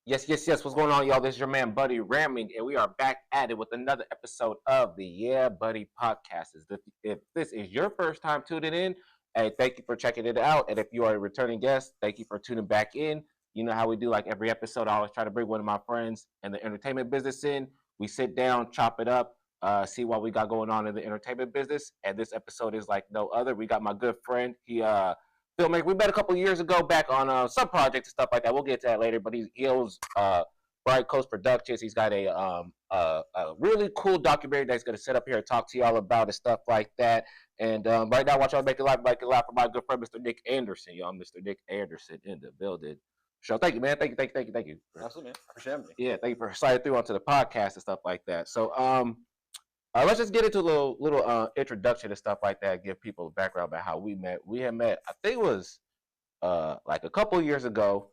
Yes, yes, yes. What's going on, y'all? This is your man, Buddy Rahming, and we are back at it with another episode of the Yeah Buddy podcast. If this is your first time tuning in, hey, thank you for checking it out. And if you are a returning guest, thank you for tuning back in. You know how we do, like every episode, I always try to bring one of my friends in the entertainment business in. We sit down, chop it up, see what we got going on in the entertainment business. And this episode is like no other. We got my good friend. He filmmaker. We met a couple years ago back on some projects and stuff like that. We'll get to that later. But he owns Bright Coast Productions. He's got a really cool documentary that he's going to set up here and talk to y'all about and stuff like that. And right now, watch y'all make it laugh for my good friend, Mr. Nick Anderson. Y'all, Mr. Nick Anderson in the building. So thank you, man. Thank you. Absolutely, man. I appreciate having me. Yeah, thank you for sliding through onto the podcast and stuff like that. So let's just get into a little introduction and stuff like that. Give people a background about how we met. We had met, I think it was like a couple of years ago.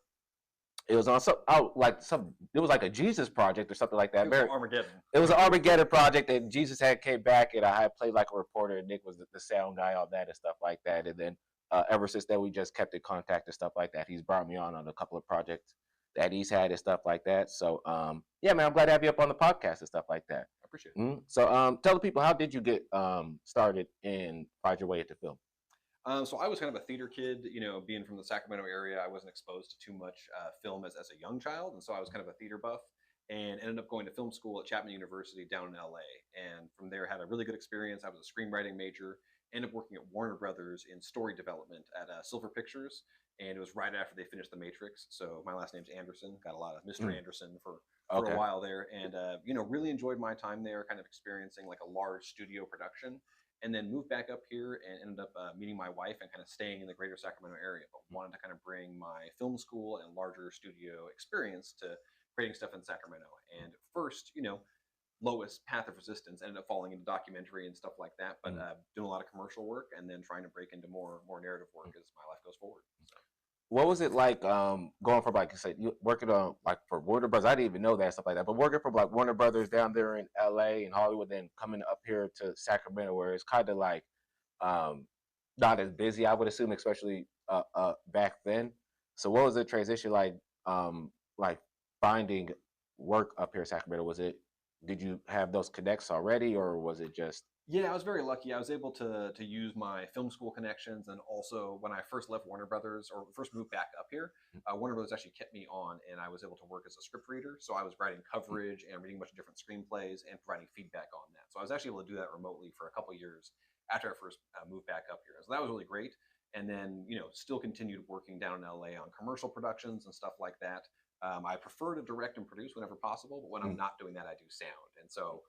It was on it was like a Jesus project or something like that. It was Armageddon. It was an Armageddon project, and Jesus had came back, and I had played like a reporter, and Nick was the sound guy, all that and stuff like that. And then ever since then, we just kept in contact and stuff like that. He's brought me on a couple of projects that he's had and stuff like that. So yeah, man, I'm glad to have you up on the podcast and stuff like that. I appreciate it. Mm-hmm. So tell the people, how did you get started and find your way into film? So I was kind of a theater kid, being from the Sacramento area. I wasn't exposed to too much film as a young child, and so I was kind of a theater buff, and ended up going to film school at Chapman University down in LA. And from there, had a really good experience. I was a screenwriting major. Ended up working at Warner Brothers in story development at Silver Pictures, and it was right after they finished The Matrix. So my last name's Anderson. Got a lot of Mr. Anderson for Okay. a while there, and really enjoyed my time there, kind of experiencing like a large studio production. And then moved back up here and ended up meeting my wife and kind of staying in the greater Sacramento area, but wanted to kind of bring my film school and larger studio experience to creating stuff in Sacramento. And first, lowest path of resistance ended up falling into documentary and stuff like that, but doing a lot of commercial work and then trying to break into more narrative work as my life goes forward. So. What was it like going from, like you said, you working on like for Warner Brothers? I didn't even know that, stuff like that. But working for like Warner Brothers down there in LA and Hollywood, then coming up here to Sacramento, where it's kind of like not as busy, I would assume, especially back then. So what was the transition like finding work up here in Sacramento? Did you have those connects already, or was it just? Yeah, I was very lucky. I was able to use my film school connections, and also when I first left Warner Brothers or first moved back up here, Warner Brothers actually kept me on, and I was able to work as a script reader. So I was writing coverage and reading a bunch of different screenplays and providing feedback on that. So I was actually able to do that remotely for a couple of years after I first moved back up here. So that was really great. And then still continued working down in LA on commercial productions and stuff like that. I prefer to direct and produce whenever possible, but when I'm not doing that, I do sound. And so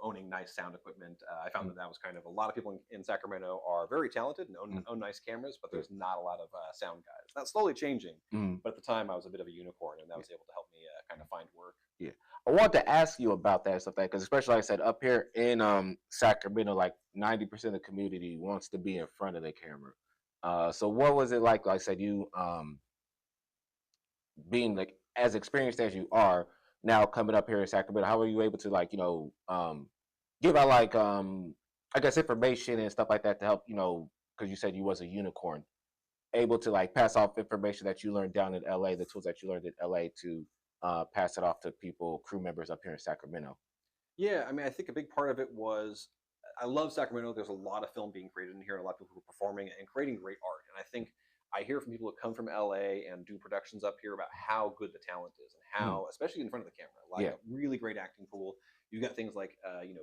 owning nice sound equipment. I found that was kind of a lot of people in Sacramento are very talented and own nice cameras, but there's not a lot of sound guys. That's slowly changing, but at the time I was a bit of a unicorn, and that was able to help me kind of find work. Yeah, I want to ask you about that stuff, because especially like I said, up here in Sacramento, like 90% of the community wants to be in front of the camera. So what was it like? Like I said, you being like as experienced as you are now coming up here in Sacramento, how are you able to give out like I guess information and stuff like that to help, because you said you was a unicorn, able to like pass off information that you learned down in LA, the tools that you learned in LA to pass it off to people, crew members up here in Sacramento? Yeah, I mean, I think a big part of it was I love Sacramento. There's a lot of film being created in here, and a lot of people who are performing and creating great art. And I think I hear from people who come from LA and do productions up here about how good the talent is and how, especially in front of the camera, like a really great acting pool. You've got things like,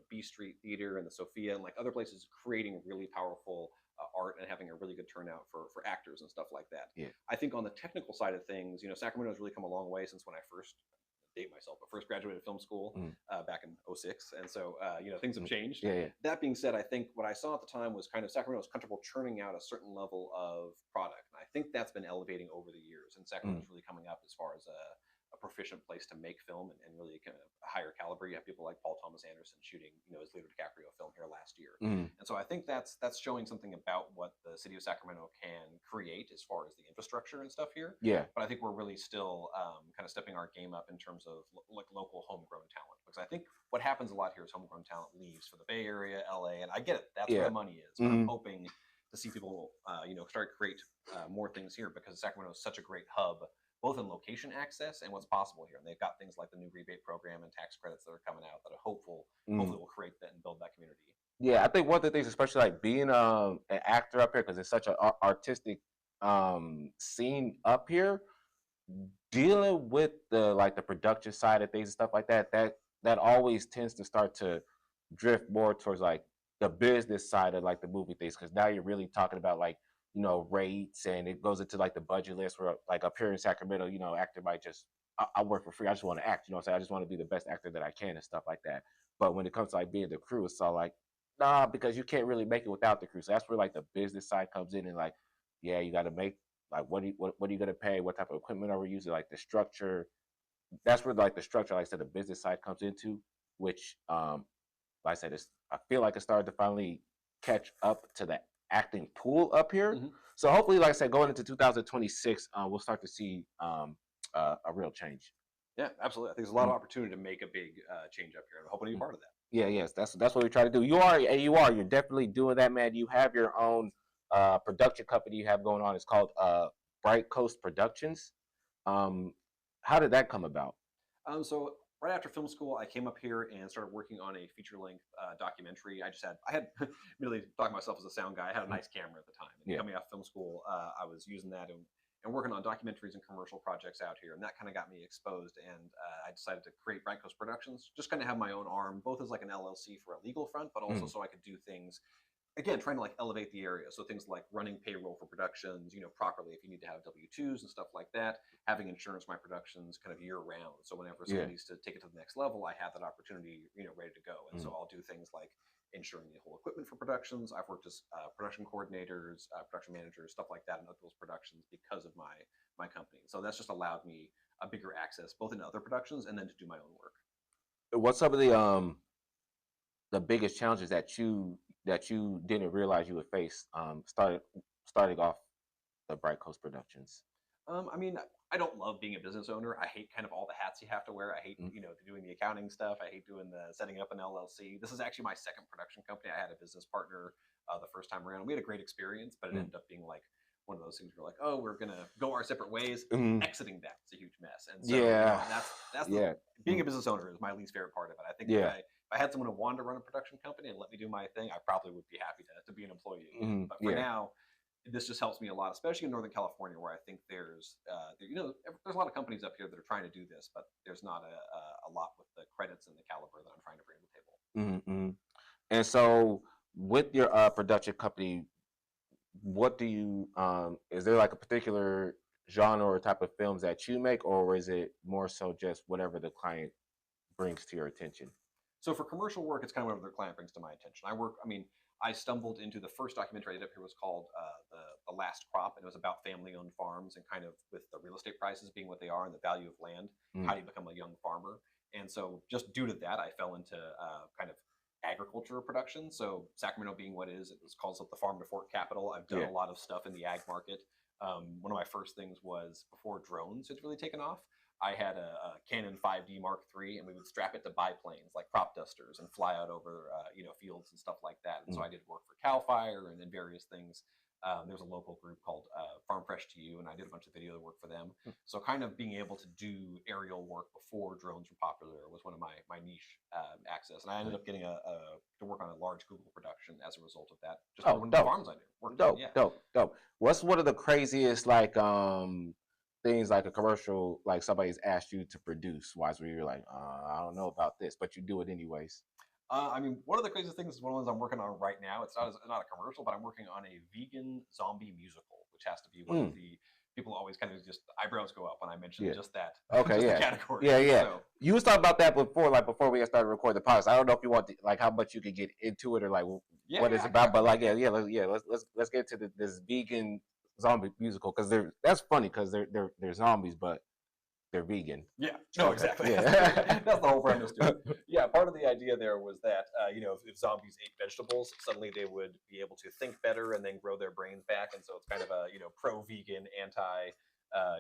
B Street Theater and the Sophia and like other places creating really powerful art and having a really good turnout for actors and stuff like that. Yeah. I think on the technical side of things, Sacramento has really come a long way since when I first date myself, but first graduated film school back in 06. And so, things have changed. Yeah. That being said, I think what I saw at the time was kind of Sacramento was comfortable churning out a certain level of product. And I think that's been elevating over the years. And Sacramento is really coming up as far as a proficient place to make film and really kind of a higher caliber. You have people like Paul Thomas Anderson shooting, his Leonardo DiCaprio film here last year. And so I think that's showing something about what the city of Sacramento can create as far as the infrastructure and stuff here. Yeah. But I think we're really still kind of stepping our game up in terms of like local homegrown talent, because I think what happens a lot here is homegrown talent leaves for the Bay Area, LA, and I get it. That's where the money is. But I'm hoping to see people, start to create more things here, because Sacramento is such a great hub, both in location access and what's possible here. And they've got things like the new rebate program and tax credits that are coming out that are hopefully will create that and build that community. Yeah, I think one of the things, especially like being an actor up here, because it's such an artistic scene up here, dealing with the production side of things and stuff like that, that always tends to start to drift more towards like the business side of like the movie things, because now you're really talking about like, you know, rates, and it goes into like the budget list where like up here in Sacramento, you know, actor might just I work for free. I just want to act, you know what I'm saying? I just want to be the best actor that I can and stuff like that. But when it comes to like being the crew, it's all like, nah, because you can't really make it without the crew. So that's where like the business side comes in, and like, yeah, you got to make like what are you gonna pay? What type of equipment are we using? Like the structure. That's where like the structure, like I said, the business side comes into, which like I said, I feel like it started to finally catch up to the acting pool up here. Mm-hmm. So hopefully, like I said, going into 2026, we'll start to see a real change. Yeah, absolutely. I think there's a lot of opportunity to make a big change up here. I'm hoping to be part of that. Yeah, yes, that's what we try to do. You're definitely doing that, man. You have your own production company you have going on. It's called Bright Coast Productions. How did that come about? So right after film school, I came up here and started working on a feature-length documentary. I had really talking myself as a sound guy. I had a nice camera at the time. And coming out of film school, I was using that and working on documentaries and commercial projects out here, and that kind of got me exposed. And I decided to create Bright Coast Productions, just kind of have my own arm, both as like an LLC for a legal front, but also so I could do things. Again, trying to like elevate the area. So things like running payroll for productions, you know, properly if you need to have W-2s and stuff like that, having insurance my productions kind of year round. So whenever someone needs to take it to the next level, I have that opportunity, you know, ready to go. And so I'll do things like insuring the whole equipment for productions. I've worked as production coordinators, production managers, stuff like that in those productions because of my company. So that's just allowed me a bigger access both into other productions and then to do my own work. What's some of the biggest challenges that you didn't realize you would face starting off the Bright Coast Productions? I mean, I don't love being a business owner. I hate kind of all the hats you have to wear. I hate, you know, doing the accounting stuff. I hate doing the setting up an LLC. This is actually my second production company. I had a business partner the first time around. We had a great experience, but it ended up being like one of those things where like, oh, we're gonna go our separate ways. Exiting that's a huge mess. And so you know, that's being a business owner is my least favorite part of it. I think if I had someone who wanted to run a production company and let me do my thing, I probably would be happy to be an employee. But for now, this just helps me a lot, especially in Northern California, where I think there's, you know, there's a lot of companies up here that are trying to do this, but there's not a lot with the credits and the caliber that I'm trying to bring to the table. And so, with your production company, what do you is there like a particular genre or type of films that you make, or is it more so just whatever the client brings to your attention? So for commercial work, it's kind of whatever the client brings to my attention. I stumbled into the first documentary I did up here was called the Last Crop, and it was about family-owned farms and kind of with the real estate prices being what they are and the value of land, how do you become a young farmer? And so just due to that, I fell into kind of agriculture production. So Sacramento being what it is, it was called the farm to fork capital. I've done a lot of stuff in the ag market. One of my first things was before drones had really taken off. I had a Canon 5D Mark III, and we would strap it to biplanes like crop dusters and fly out over you know, fields and stuff like that. And so I did work for Cal Fire and various things. There's a local group called Farm Fresh to You, and I did a bunch of video work for them. So kind of being able to do aerial work before drones were popular was one of my niche access. And I ended up getting to work on a large Google production as a result of that. Just one of the farms I do. Dope. What's one of the craziest like things like a commercial like somebody's asked you to produce wise where you're like I don't know about this, but you do it anyways? I mean, one of the craziest things is one of the ones I'm working on right now. It's not a commercial, but I'm working on a vegan zombie musical, which has to be one of the people always kind of just eyebrows go up when I mention just that. Okay, just the category. So, you was talking about that before, like before we started recording the podcast. I don't know if you want to, like how much you could get into it or like what it's about, but like let's get to this vegan zombie musical because that's funny because they're zombies, but they're vegan. Yeah, no, exactly. That's the whole premise to it. Yeah, part of the idea there was that, you know, if zombies ate vegetables, suddenly they would be able to think better and then grow their brains back. And so it's kind of a, you know, pro-vegan,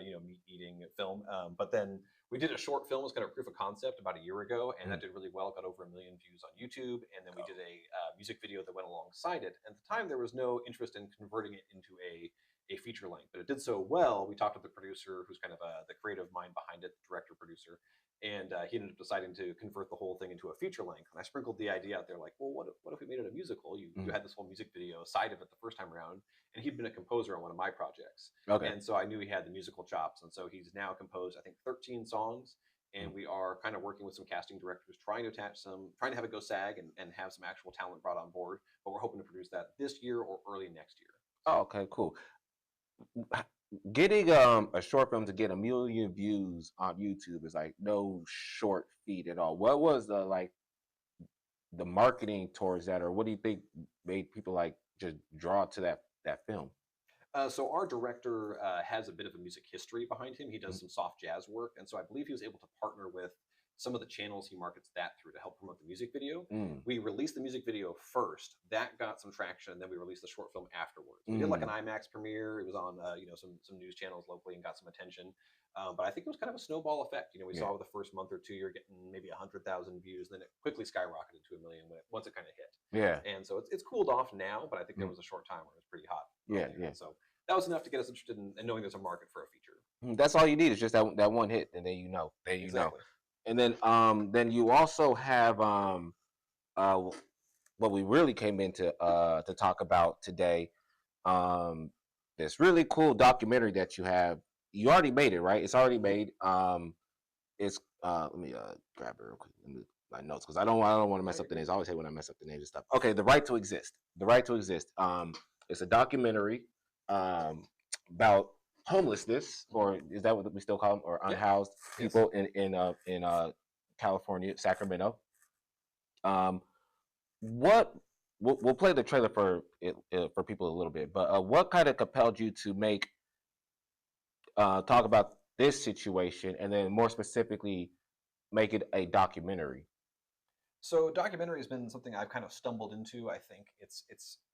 you know, meat-eating film. But then we did a short film, it was kind of proof of concept about a year ago, and that did really well, got over 1 million views on YouTube. And then we did a music video that went alongside it. At the time, there was no interest in converting it into a a feature length. But it did so well. We talked with the producer, who's kind of the creative mind behind it, director, producer, and he ended up deciding to convert the whole thing into a feature length. And I sprinkled the idea out there, like, well, what if we made it a musical? You had this whole music video side of it the first time around, and he'd been a composer on one of my projects. Okay. And so I knew he had the musical chops. And so he's now composed, I think, 13 songs. And we are kind of working with some casting directors, trying to have it go SAG and have some actual talent brought on board. But we're hoping to produce that this year or early next year. Oh, okay, cool. Getting a short film to get 1 million views on YouTube is like no short feat at all. What was the marketing towards that, or what do you think made people like just draw to that film? So our director has a bit of a music history behind him. He does some soft jazz work, and so I believe he was able to partner with some of the channels he markets that through to help promote the music video. We released the music video first. That got some traction, and then we released the short film afterwards. We did like an IMAX premiere. It was on some news channels locally and got some attention. But I think it was kind of a snowball effect. We saw the first month or two, you're getting maybe 100,000 views, then it quickly skyrocketed to 1 million once it kind of hit. Yeah. And so it's cooled off now, but I think there was a short time where it was pretty hot. Yeah. So that was enough to get us interested in knowing there's a market for a feature. That's all you need is just that one hit, and then you know. Exactly. And then you also have what we really came into to talk about today. This really cool documentary that you have. You already made it, right? It's already made. It's let me grab it real quick. My notes, because I don't want to mess up the names. I always hate when I mess up the names and stuff. Okay, The Right to Exist. The Right to Exist. It's a documentary about homelessness, or is that what we still call them, or unhoused people in California, Sacramento. We'll play the trailer for people a little bit, but what kind of compelled you to make talk about this situation, and then more specifically make it a documentary? So documentary has been something I've kind of stumbled into. I think it's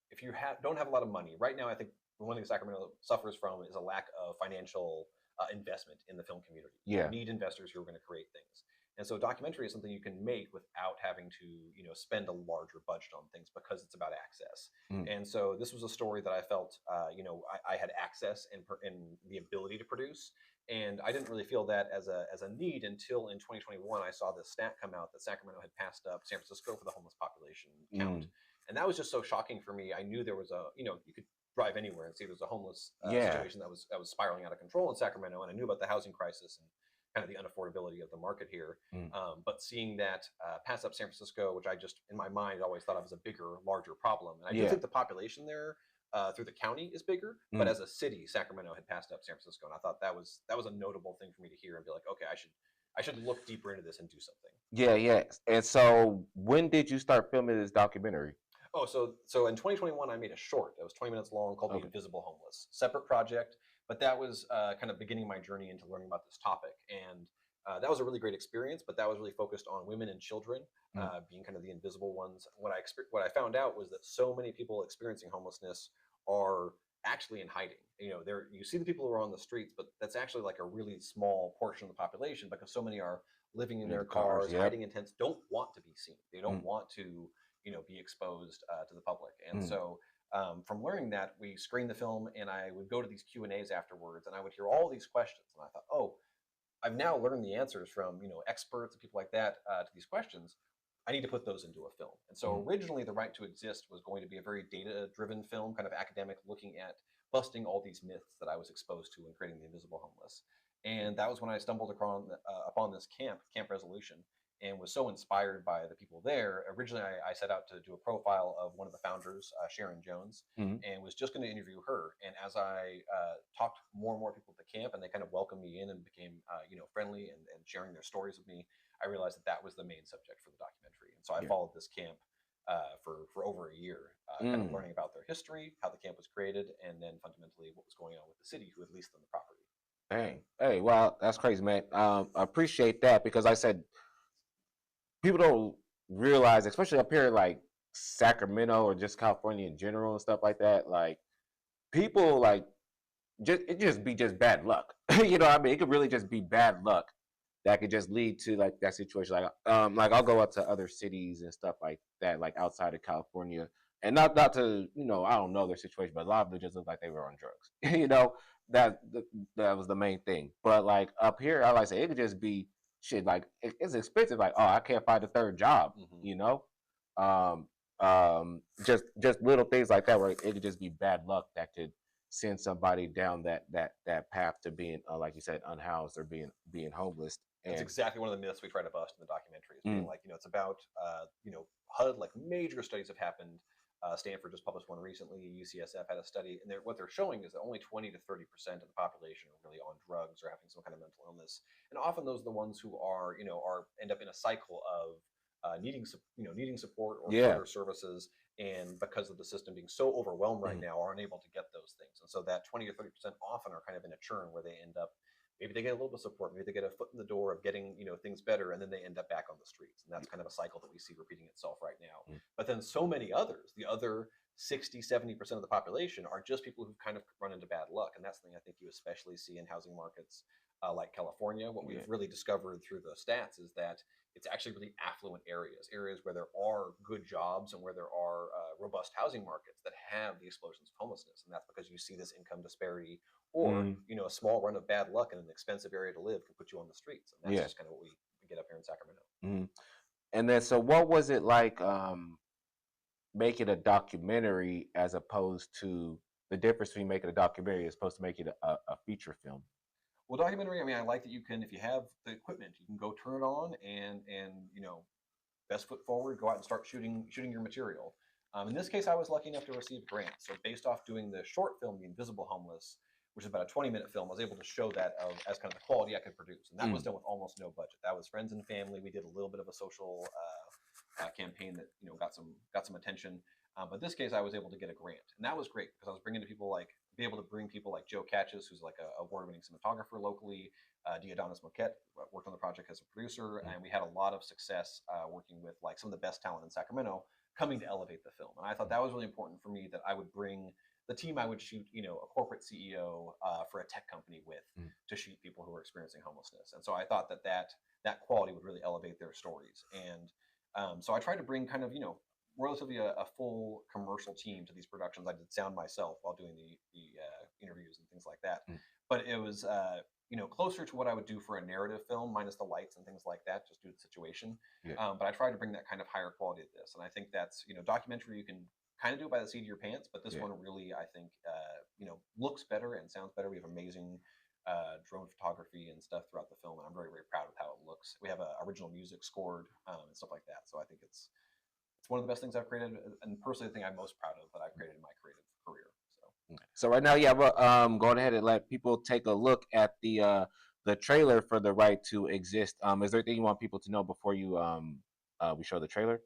if you don't have a lot of money right now, I think one thing Sacramento suffers from is a lack of financial investment in the film community. Yeah. You need investors who are going to create things. And so documentary is something you can make without having to, spend a larger budget on things, because it's about access. And so this was a story that I felt, I had access and the ability to produce. And I didn't really feel that as a need until in 2021, I saw this stat come out that Sacramento had passed up San Francisco for the homeless population count. And that was just so shocking for me. I knew there was you could drive anywhere and see there's a homeless situation that was spiraling out of control in Sacramento. And I knew about the housing crisis and kind of the unaffordability of the market here. But seeing that pass up San Francisco, which I just, in my mind, always thought of as a bigger, larger problem. And I do think the population there through the county is bigger, but as a city, Sacramento had passed up San Francisco. And I thought that was a notable thing for me to hear and be like, okay, I should look deeper into this and do something. Yeah. And so when did you start filming this documentary? Oh, so in 2021, I made a short that was 20 minutes long called The Invisible Homeless. Separate project, but that was kind of beginning my journey into learning about this topic. And that was a really great experience, but that was really focused on women and children being kind of the invisible ones. What I found out was that so many people experiencing homelessness are actually in hiding. You see the people who are on the streets, but that's actually like a really small portion of the population, because so many are living in their cars, hiding in tents, don't want to be seen. They don't want to be exposed to the public. And so from learning that, we screened the film, and I would go to these Q&As afterwards, and I would hear all these questions. And I thought, oh, I've now learned the answers from experts and people like that to these questions. I need to put those into a film. And so originally, The Right to Exist was going to be a very data-driven film, kind of academic, looking at busting all these myths that I was exposed to in creating The Invisible Homeless. And that was when I stumbled upon this Camp Resolution, and was so inspired by the people there. Originally, I set out to do a profile of one of the founders, Sharon Jones, and was just going to interview her. And as I talked more and more people at the camp, and they kind of welcomed me in and became friendly and sharing their stories with me, I realized that was the main subject for the documentary. And so I followed this camp for over a year, kind of learning about their history, how the camp was created, and then fundamentally what was going on with the city who had leased them the property. Dang. Hey, well, that's crazy, man. I appreciate that, because I said, people don't realize, especially up here, like Sacramento or just California in general and stuff like that. Like, people it just be bad luck. You know what I mean? It could really just be bad luck that could just lead to like that situation. Like I'll go out to other cities and stuff like that, like outside of California, and not to I don't know their situation, but a lot of them just look like they were on drugs. That that was the main thing. But like up here, I like to say it could just be shit. Like it's expensive. Like I can't find a third job. Um, just little things like that where it could just be bad luck that could send somebody down that path to being like you said unhoused or being homeless. That's And exactly one of the myths we try to bust in the documentary. Is being like, it's about, HUD, like major studies have happened. Stanford just published one recently. UCSF had a study, and what they're showing is that only 20 to 30% of the population are really on drugs or having some kind of mental illness, and often those are the ones who are, end up in a cycle of needing support or further services, and because of the system being so overwhelmed right now, are unable to get those things, and so that 20 to 30% often are kind of in a churn where they end up. Maybe they get a little bit of support. Maybe they get a foot in the door of getting things better, and then they end up back on the streets. And that's kind of a cycle that we see repeating itself right now. But then so many others, the other 60-70% of the population, are just people who've kind of run into bad luck. And that's something I think you especially see in housing markets like California. What we've really discovered through the stats is that it's actually really affluent areas where there are good jobs and where there are robust housing markets that have the explosions of homelessness. And that's because you see this income disparity, or a small run of bad luck in an expensive area to live can put you on the streets. And that's just kind of what we get up here in Sacramento. And then, so what was it like making a documentary as opposed to the difference between making a documentary as opposed to making a feature film? Well, documentary, I mean, I like that you can, if you have the equipment, you can go turn it on and best foot forward, go out and start shooting your material. In this case, I was lucky enough to receive a grant. So based off doing the short film, The Invisible Homeless, which is about a 20-minute film, I was able to show that as kind of the quality I could produce. And that was done with almost no budget. That was friends and family. We did a little bit of a social campaign that got some attention. But in this case, I was able to get a grant, and that was great because I was be able to bring people like Joe Catches, who's like a award-winning cinematographer locally. Diodonis Moquette worked on the project as a producer, and we had a lot of success working with like some of the best talent in Sacramento coming to elevate the film. And I thought that was really important for me, that I would bring the team I would shoot, a corporate CEO for a tech company with to shoot people who are experiencing homelessness. And so I thought that quality would really elevate their stories. And so I tried to bring kind of, relatively a full commercial team to these productions. I did sound myself while doing the interviews and things like that. But it was, closer to what I would do for a narrative film, minus the lights and things like that, just due to the situation. But I tried to bring that kind of higher quality to this. And I think that's, documentary, you can kind of do it by the seat of your pants, but this one really, I think, looks better and sounds better. We have amazing drone photography and stuff throughout the film, and I'm very, very proud of how it looks. We have original music scored and stuff like that. So I think it's one of the best things I've created, and personally the thing I'm most proud of that I've created in my creative career. So right now, we're going ahead and let people take a look at the trailer for The Right to Exist. Is there anything you want people to know before you we show the trailer?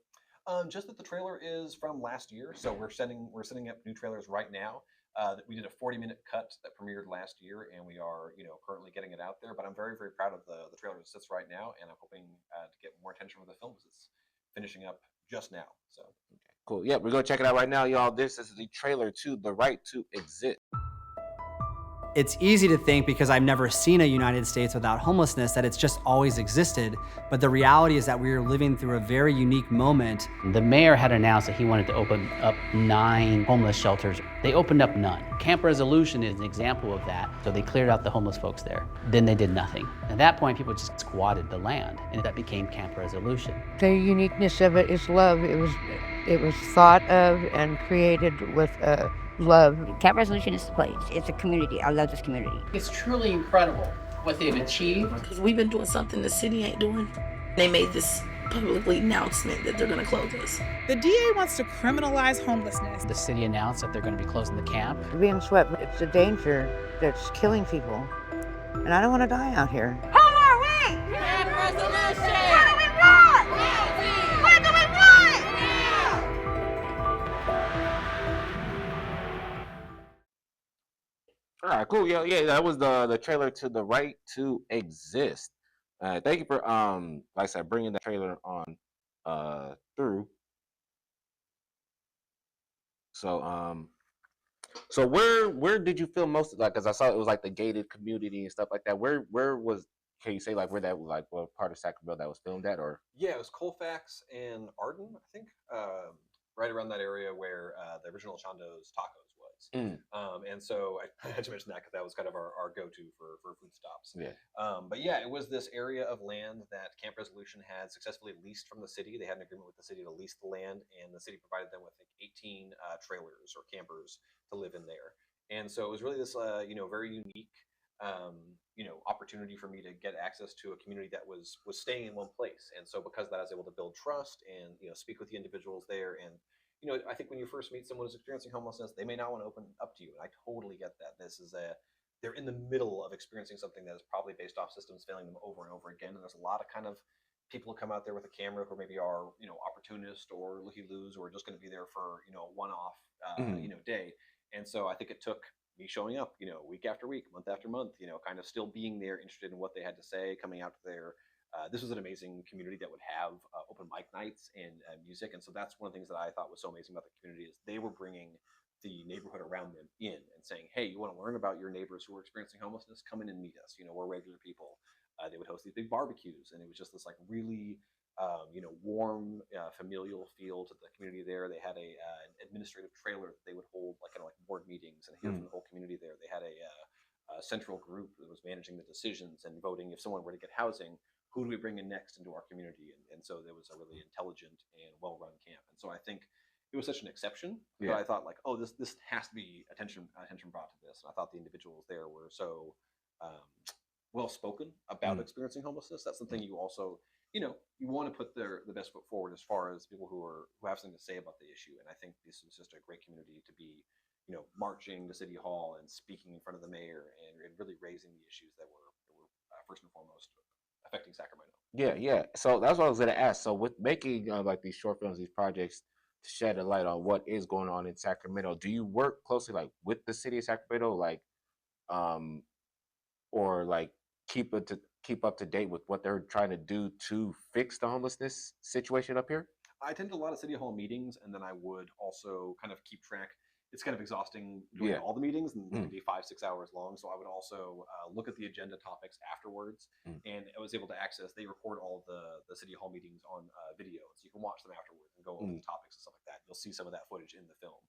Just that the trailer is from last year, so we're setting up new trailers right now. We did a 40-minute cut that premiered last year, and we are currently getting it out there. But I'm very, very proud of the trailer that sits right now, and I'm hoping to get more attention with the film because it's finishing up just now. So cool. Yeah, we're gonna check it out right now, y'all. This is the trailer to The Right to Exist. It's easy to think, because I've never seen a United States without homelessness, that it's just always existed. But the reality is that we are living through a very unique moment. The mayor had announced that he wanted to open up 9 homeless shelters. They opened up none. Camp Resolution is an example of that. So they cleared out the homeless folks there. Then they did nothing. At that point, people just squatted the land, and that became Camp Resolution. The uniqueness of it is love. It was thought of and created with love. Camp Resolution is the place. It's a community. I love this community. It's truly incredible what they've achieved. Because we've been doing something the city ain't doing. They made this publicly announcement that they're going to close us. The DA wants to criminalize homelessness. The city announced that they're going to be closing the camp. Being swept, it's a danger that's killing people. And I don't want to die out here. Who are we? Camp Resolution! What do we want? What do we want? All right, cool. Yeah, that was the trailer to The Right to Exist. Thank you for like I said, bringing the trailer on through. So where did you film most of, like, because I saw it was like the gated community and stuff like that. Where was, can you say like where that, like what part of Sacramento that was filmed at? Or yeah, it was Colfax and Arden, I think. right around that area where the original Chando's Tacos was. And so I had to mention that because that was kind of our go-to for food stops. Yeah. But yeah, it was this area of land that Camp Resolution had successfully leased from the city. They had an agreement with the city to lease the land, and the city provided them with like 18 trailers or campers to live in there. And so it was really this, very unique, opportunity for me to get access to a community that was staying in one place. And so because of that, I was able to build trust and speak with the individuals there. And I think when you first meet someone who's experiencing homelessness, they may not want to open up to you, and I totally get that. They're in the middle of experiencing something that is probably based off systems failing them over and over again. And there's a lot of kind of people who come out there with a camera who maybe are opportunist or looky-loos, or just going to be there for a one-off day. And so I think it took me showing up, week after week, month after month, kind of still being there, interested in what they had to say, coming out there. This was an amazing community that would have open mic nights and music. And so that's one of the things that I thought was so amazing about the community is they were bringing the neighborhood around them in and saying, hey, you want to learn about your neighbors who are experiencing homelessness? Come in and meet us. We're regular people. They would host these big barbecues, and it was just this like really warm, familial feel to the community there. They had an administrative trailer that they would hold like board meetings and hear from the whole community there. They had a central group that was managing the decisions and voting if someone were to get housing, who do we bring in next into our community? And so there was a really intelligent and well-run camp. And so I think it was such an exception, but I thought like, oh, this has to be attention brought to this. And I thought the individuals there were so well spoken about experiencing homelessness. That's something you also, you want to put the best foot forward as far as people who have something to say about the issue. And I think this was just a great community to be, marching to City Hall and speaking in front of the mayor and really raising the issues that were first and foremost affecting Sacramento. Yeah. So that's what I was going to ask. So with making like these short films, these projects to shed a light on what is going on in Sacramento, do you work closely like with the city of Sacramento, like, or like keep up to date with what they're trying to do to fix the homelessness situation up here? I attended a lot of City Hall meetings, and then I would also kind of keep track. It's kind of exhausting doing all the meetings, and they can be 5-6 hours long. So I would also look at the agenda topics afterwards, and I was able to access. They record all the City Hall meetings on video, so you can watch them afterwards and go over the topics and stuff like that. You'll see some of that footage in the film.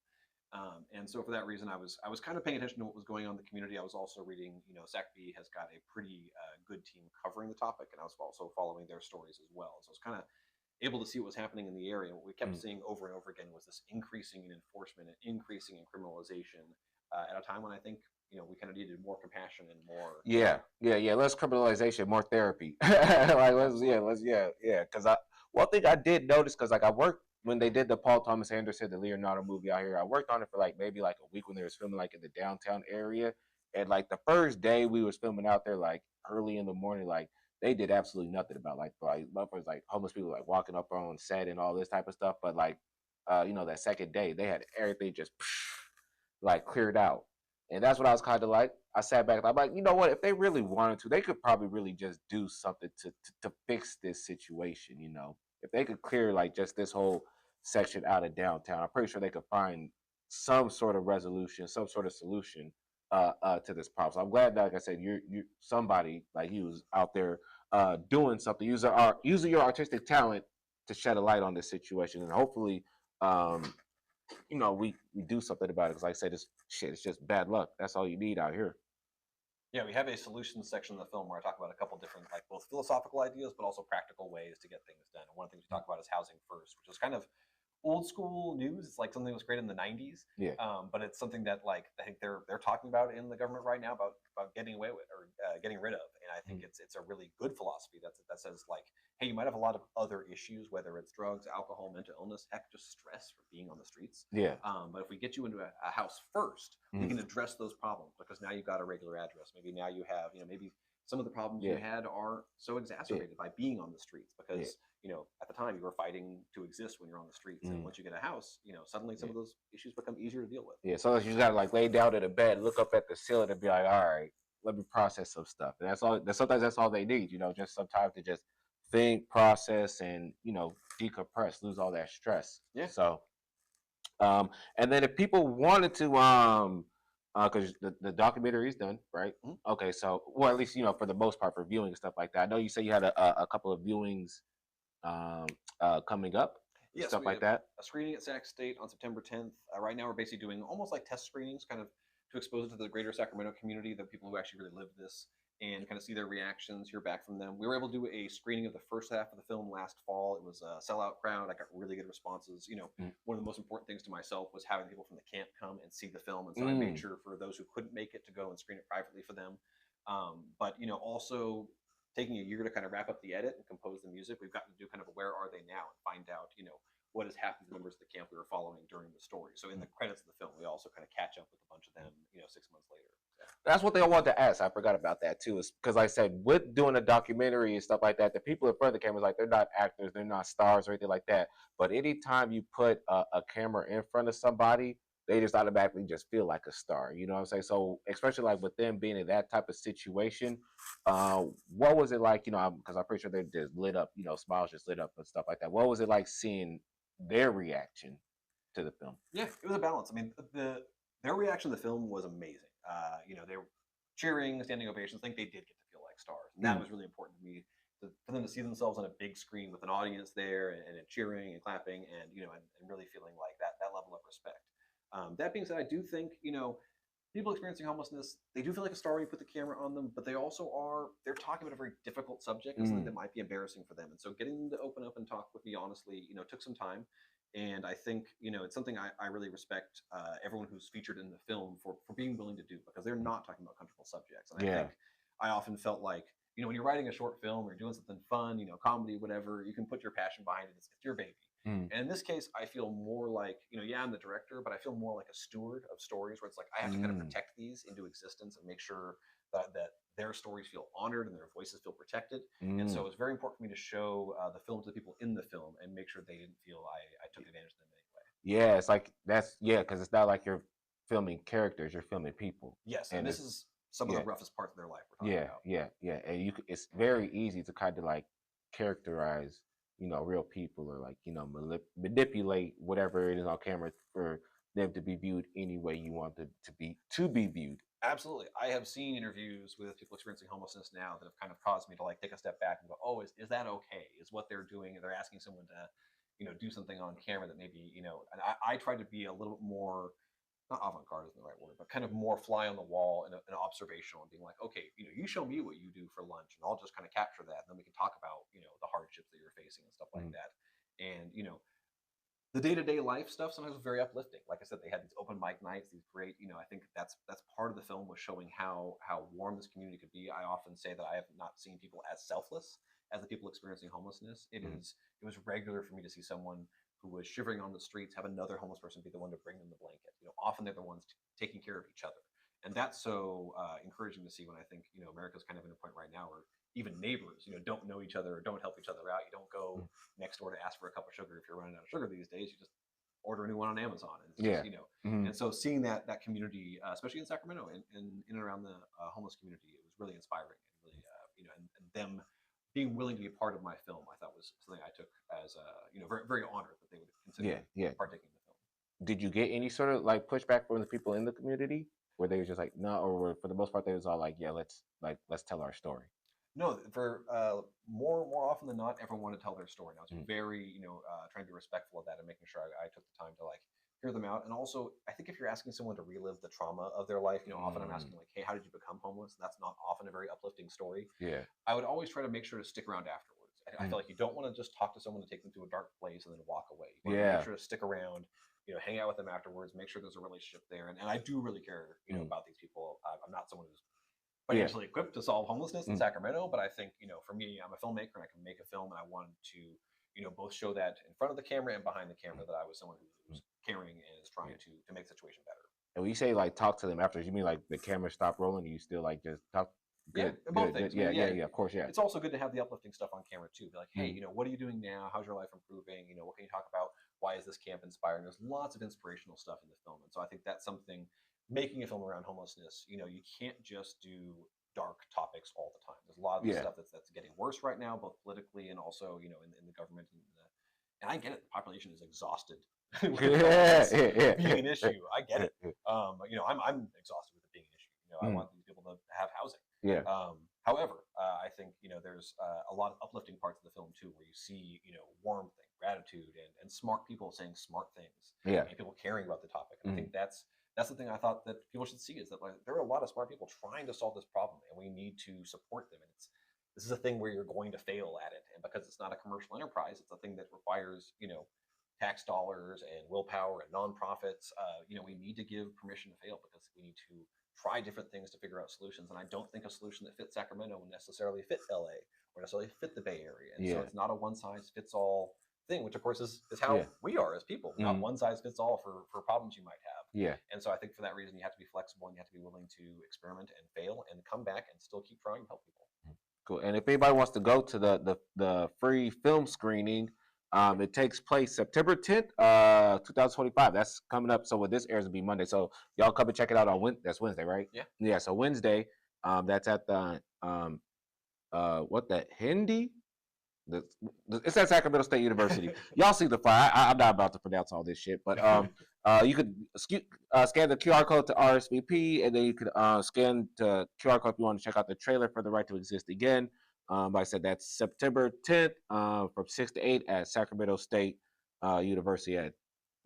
And so for that reason, I was kind of paying attention to what was going on in the community. I was also reading, SacB has got a pretty good team covering the topic, and I was also following their stories as well. So I was kind of able to see what was happening in the area. What we kept seeing over and over again was this increasing in enforcement and increasing in criminalization at a time when I think we kind of needed more compassion and more. Yeah. Less criminalization, more therapy. Like Because one thing I did notice, because like I worked when they did the Paul Thomas Anderson, the Leonardo movie out here. I worked on it for like maybe like a week when they was filming like in the downtown area, and like the first day we was filming out there like early in the morning, like they did absolutely nothing about like motherfuckers, like homeless people like walking up on set and all this type of stuff. But like that second day they had everything just like cleared out. And that's what I was kind of like. I sat back and I'm like, you know what? If they really wanted to, they could probably really just do something to fix this situation. If they could clear like just this whole section out of downtown, I'm pretty sure they could find some sort of resolution, some sort of solution to this problem. So I'm glad that, like I said, you somebody like you was out there doing something, using your artistic talent to shed a light on this situation, and hopefully, we do something about it. Because like I said, it's just bad luck. That's all you need out here. Yeah, we have a solutions section of the film where I talk about a couple different, like both philosophical ideas, but also practical ways to get things done. And one of the things we talk about is housing first, which is kind of old school news. It's like something that was created in the 90s. Yeah. But it's something that like I think they're talking about in the government right now about getting away with or getting rid of. And I think it's a really good philosophy that says like, hey, you might have a lot of other issues, whether it's drugs, alcohol, mental illness, heck, just stress from being on the streets. Yeah. But if we get you into a house first, we can address those problems because now you've got a regular address. Maybe now you have, maybe some of the problems you had are so exacerbated by being on the streets because, at the time you were fighting to exist when you're on the streets. And once you get a house, suddenly some of those issues become easier to deal with. Yeah. So you just got to like lay down in a bed, look up at the ceiling and be like, all right, let me process some stuff. And that's all. Sometimes that's all they need, just sometimes to just think, process, and, decompress, lose all that stress. Yeah. So, and then if people wanted to, because the documentary is done, right? Okay, so at least for the most part for viewing and stuff like that. I know you said you had a couple of viewings coming up. Yes, stuff we like have that? a screening at Sac State on September 10th. Right now, we're basically doing almost like test screenings, kind of to expose it to the greater Sacramento community, the people who actually really live this, and kind of see their reactions, hear back from them. We were able to do a screening of the first half of the film last fall. It was a sellout crowd. I got really good responses. One of the most important things to myself was having people from the camp come and see the film, and so I made sure for those who couldn't make it to go and screen it privately for them. But also taking a year to kind of wrap up the edit and compose the music, we've gotten to do kind of a where are they now and find out, what has happened to the members of the camp we were following during the story. So in the credits of the film, we also kind of catch up with a bunch of them, 6 months later. That's what they wanted to ask. I forgot about that too. Is because I said with doing a documentary and stuff like that, the people in front of the cameras, like they're not actors, they're not stars or anything like that. But anytime you put a camera in front of somebody, they just automatically just feel like a star. You know what I'm saying? So especially like with them being in that type of situation, what was it like? Because I'm pretty sure they just lit up. Smiles just lit up and stuff like that. What was it like seeing their reaction to the film? Yeah, it was a balance. I mean, their reaction to the film was amazing. They were cheering, standing ovations. I think they did get to feel like stars, and that was really important to me. For them to see themselves on a big screen with an audience there and cheering and clapping, and and really feeling like that level of respect. That being said, I do think people experiencing homelessness, they do feel like a star when you put the camera on them, but they're talking about a very difficult subject and something that might be embarrassing for them. And so getting them to open up and talk with me honestly, took some time. And I think, it's something I really respect everyone who's featured in the film for being willing to do, because they're not talking about comfortable subjects. And I think I often felt like, when you're writing a short film or doing something fun, comedy, whatever, you can put your passion behind it. It's your baby. And in this case, I feel more like, I'm the director, but I feel more like a steward of stories, where it's like I have to kind of protect these into existence and make sure that their stories feel honored and their voices feel protected. And so it's very important for me to show the film to the people in the film and make sure they didn't feel I took advantage of them in any way. Yeah, it's like because it's not like you're filming characters, you're filming people. Yes, and this is some of the roughest parts of their life we're talking about. Yeah. And it's very easy to kind of like characterize, real people, or like, manipulate whatever it is on camera for them to be viewed any way you want them to be viewed. Absolutely. I have seen interviews with people experiencing homelessness now that have kind of caused me to like take a step back and go, oh, is that okay? Is what they're doing, and they're asking someone to, do something on camera that maybe, and I try to be a little bit more, not avant-garde isn't the right word, but kind of more fly on the wall and observational, and being like, okay, you show me what you do for lunch, and I'll just kind of capture that, and then we can talk about, the hardships that you're facing and stuff like that. And, the day-to-day life stuff sometimes was very uplifting. Like I said, they had these open mic nights, these great, I think that's part of the film, was showing how warm this community could be. I often say that I have not seen people as selfless as the people experiencing homelessness. It was regular for me to see someone who was shivering on the streets have another homeless person be the one to bring them the blanket. Often they're the ones taking care of each other. And that's so encouraging to see, when I think, America's kind of in a point right now where even neighbors, don't know each other or don't help each other out. You don't go next door to ask for a cup of sugar if you're running out of sugar these days. You just order a new one on Amazon. And it's just, and so seeing that community, especially in Sacramento and in and around the homeless community, it was really inspiring, and really, and them being willing to be a part of my film, I thought was something I took as, very, very honored that they would consider partaking in the film. Did you get any sort of like pushback from the people in the community, where they were just like, no, or for the most part they was all like, yeah, let's tell our story? No, for more often than not, everyone wanted to tell their story. And I was very, trying to be respectful of that and making sure I took the time to like hear them out. And also, I think if you're asking someone to relive the trauma of their life, often I'm asking like, hey, how did you become homeless? That's not often a very uplifting story. Yeah. I would always try to make sure to stick around afterwards. I feel like you don't want to just talk to someone to take them to a dark place and then walk away. You want to make sure to stick around, hang out with them afterwards, make sure there's a relationship there. And I do really care, about these people. I'm not someone who's financially equipped to solve homelessness in Sacramento, but I think, for me, I'm a filmmaker and I can make a film, and I wanted to, both show that in front of the camera and behind the camera, that I was someone who's caring and is trying to make the situation better. And when you say like talk to them after, you mean like the camera stopped rolling and you still like just talk? Good, both things. Yeah, of course, yeah. It's also good to have the uplifting stuff on camera too. Be like, hey, what are you doing now? How's your life improving? What can you talk about? Why is this camp inspiring? There's lots of inspirational stuff in the film, and so I think that's something. Making a film around homelessness, you can't just do dark topics all the time. There's a lot of stuff that's getting worse right now, both politically and also, in the government. And I get it. The population is exhausted. Being an issue. I get it. I'm exhausted with it being an issue. I want these people to have housing. Yeah. However, I I think there's a lot of uplifting parts of the film too, where you see warmth and gratitude and smart people saying smart things, Yeah. and people caring about the topic. And I think that's the thing I thought that people should see, is that like there are a lot of smart people trying to solve this problem, and we need to support them. And this is a thing where you're going to fail at it, and because it's not a commercial enterprise, it's a thing that requires tax dollars and willpower and nonprofits. We need to give permission to fail, because we need to try different things to figure out solutions. And I don't think a solution that fits Sacramento will necessarily fit LA or necessarily fit the Bay Area. And so it's not a one size fits all thing, which of course is how we are as people. Not one size fits all for problems you might have. Yeah. And so I think for that reason, you have to be flexible and you have to be willing to experiment and fail and come back and still keep trying to help people. Cool. And if anybody wants to go to the free film screening, it takes place September 10th, 2025. That's coming up. So when this airs, it'll be Monday. So y'all come and check it out on that's Wednesday, right? Yeah. Yeah. So Wednesday, that's at the Hindi. It's at Sacramento State University. Y'all see the flyer. I'm not about to pronounce all this shit, but you could scan the QR code to RSVP, and then you could scan the QR code if you want to check out the trailer for The Right to Exist Again. Like I said, that's September 10th from 6 to 8 at Sacramento State University at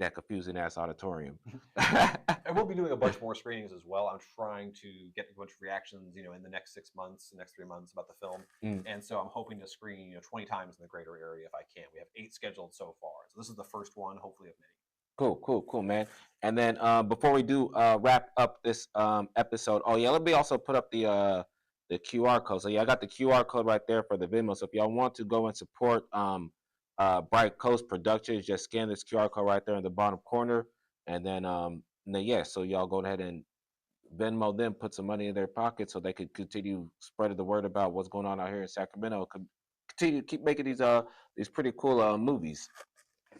that confusing ass auditorium. And we'll be doing a bunch more screenings as well. I'm trying to get a bunch of reactions, in the next 6 months, the next 3 months about the film. And so I'm hoping to screen, 20 times in the greater area if I can. We have 8 scheduled so far. So this is the first one, hopefully of many. Cool, man. And then before we do wrap up this episode, let me also put up the QR code. So I got the QR code right there for the Venmo. So if y'all want to go and support Bright Coast Productions, just scan this QR code right there in the bottom corner, and then so y'all go ahead and Venmo them, put some money in their pocket so they could continue spreading the word about what's going on out here in Sacramento. Continue to keep making these pretty cool movies.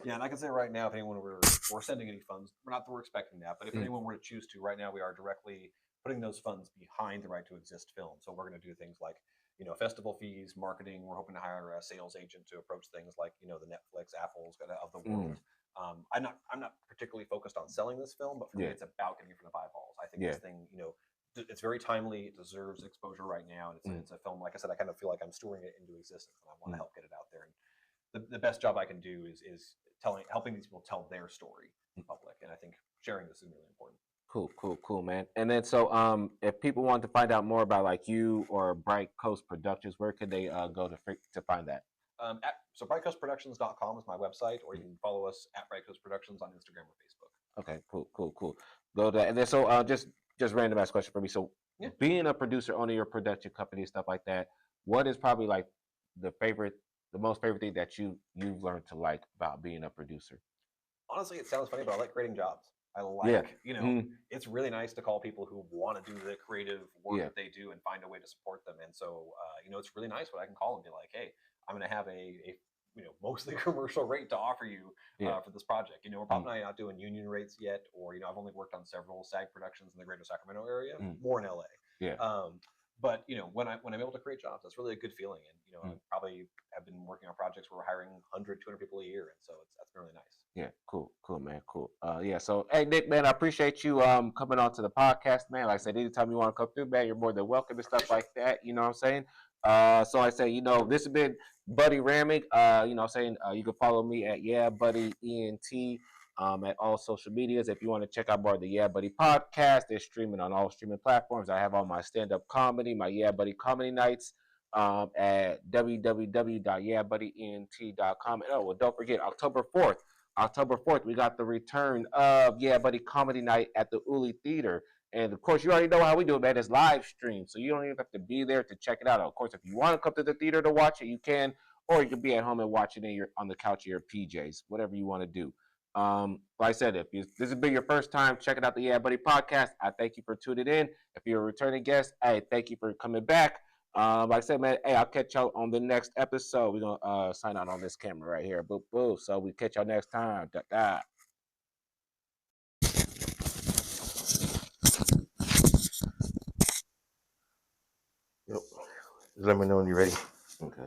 Yeah, and I can say right now, if anyone were sending any funds, not that we're expecting that, but if anyone were to choose to, right now we are directly putting those funds behind the Right to Exist film. So we're going to do things like festival fees, marketing. We're hoping to hire a sales agent to approach things like the Netflix, Apples of the world. I'm not particularly focused on selling this film, but for me, it's about getting in front of eyeballs. I think this thing, it's very timely. It deserves exposure right now, and it's a film. Like I said, I kind of feel like I'm storing it into existence, and I want to help get it out there. And the best job I can do is helping these people tell their story in public, and I think sharing this is really important. Cool, man. And then so if people want to find out more about like you or Bright Coast Productions, where can they go to find that? So brightcoastproductions.com is my website, or you can follow us at Bright Coast Productions on Instagram or Facebook. Okay, cool. Go to that. And then so just random ass question for me. So being a producer, owning your production company, stuff like that, what is probably like the most favorite thing that you've learned to like about being a producer? Honestly, it sounds funny, but I like creating jobs. I like, it's really nice to call people who want to do the creative work that they do and find a way to support them. And so, it's really nice when I can call and be like, hey, I'm going to have a mostly commercial rate to offer you for this project. We're probably not doing union rates yet, or, I've only worked on several SAG productions in the greater Sacramento area, more in LA. Yeah. But when I'm able to create jobs, that's really a good feeling. And I probably have been working on projects where we're hiring 100, 200 people a year, and so that's been really nice. Yeah, cool, man, cool. So hey, Nick, man, I appreciate you coming on to the podcast, man. Like I said, anytime you want to come through, man, you're more than welcome and stuff like that. You know what I'm saying? So I say, this has been Buddy Rahming. You can follow me at Buddy ENT. At all social medias. If you want to check out more of the Yeah Buddy podcast, it's streaming on all streaming platforms. I have all my stand-up comedy, my Yeah Buddy comedy nights at www.yeahbuddyent.com. And don't forget, October 4th, we got the return of Yeah Buddy comedy night at the Uli Theater. And of course, you already know how we do it, man. It's live stream, so you don't even have to be there to check it out. Of course, if you want to come to the theater to watch it, you can, or you can be at home and watch it on the couch of your PJs, whatever you want to do. Like I said, if this has been your first time checking out the Yeah Buddy podcast, I thank you for tuning in. If you're a returning guest, hey, thank you for coming back. Like I said, man, hey, I'll catch y'all on the next episode. We're gonna sign out on this camera right here. Boop, boop. So we catch y'all next time. Da, da. Yep. Let me know when you're ready. Okay.